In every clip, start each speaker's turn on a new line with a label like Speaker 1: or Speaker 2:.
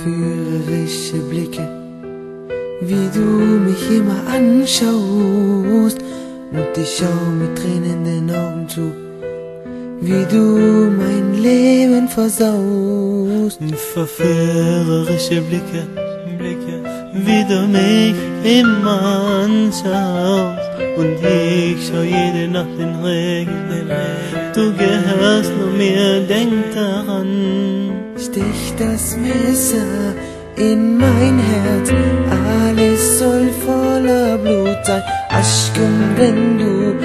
Speaker 1: verführerische Blicke, wie du mich immer anschaust, und ich schau mit tränenden Augen zu, wie du mein Leben versaust.
Speaker 2: Verführerische Blicke, wie du mich immer anschaust, und ich schau jede Nacht den Regen. Du gehörst nur mir, denk daran.
Speaker 1: Sticht das Messer in mein Herz, alles soll voller Blut sein. Aschken, wenn du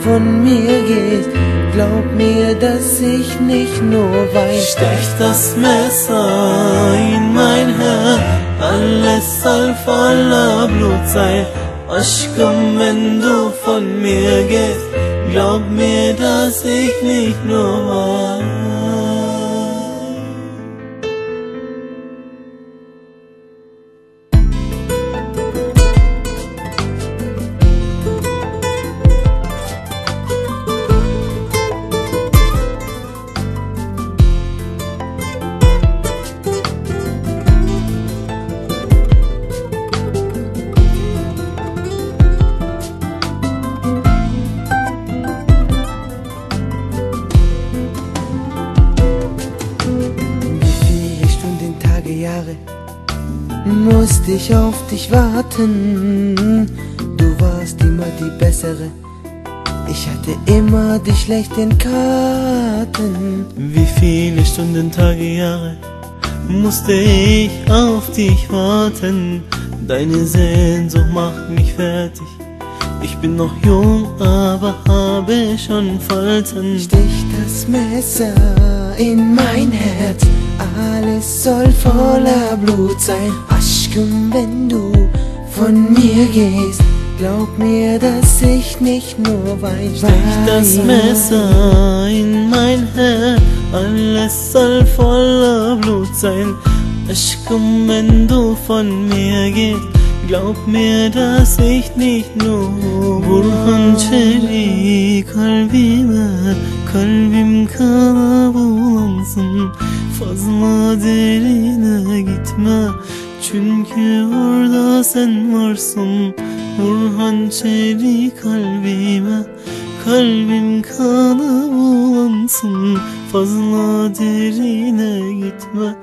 Speaker 1: von mir gehst, glaub mir, dass ich nicht nur weine.
Speaker 2: Sticht das Messer in mein Herz, alles soll voller Blut sein. Aschken, wenn du von mir gehst, glaub mir, dass ich nicht nur weine.
Speaker 1: Jahre musste ich auf dich warten. Du warst immer die Bessere, ich hatte immer die schlechten Karten.
Speaker 2: Wie viele Stunden, Tage, Jahre musste ich auf dich warten. Deine Sehnsucht macht mich fertig. Ich bin noch jung, aber habe schon Falten.
Speaker 1: Sticht das Messer in mein Herz, alles soll voller Blut sein. Aschken, wenn du von mir gehst, glaub mir, dass ich nicht nur weine.
Speaker 2: Sticht das Messer in mein Herz, alles soll voller Blut sein. Aschken, wenn du von mir gehst, glaub mir, dass ich nicht nur Burhan çeli kalbim kana bulansın. Fazla derine gitme, çünkü orada sen varsın. Burhan çeli kalbim kana bulansın. Fazla derine gitme,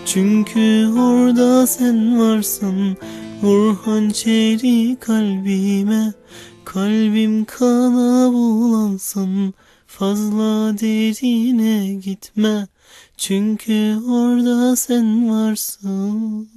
Speaker 2: çünkü orada sen varsın. Burhan çeli kalbim kana bulansın. Fazla derine gitme, çünkü orada sen varsın.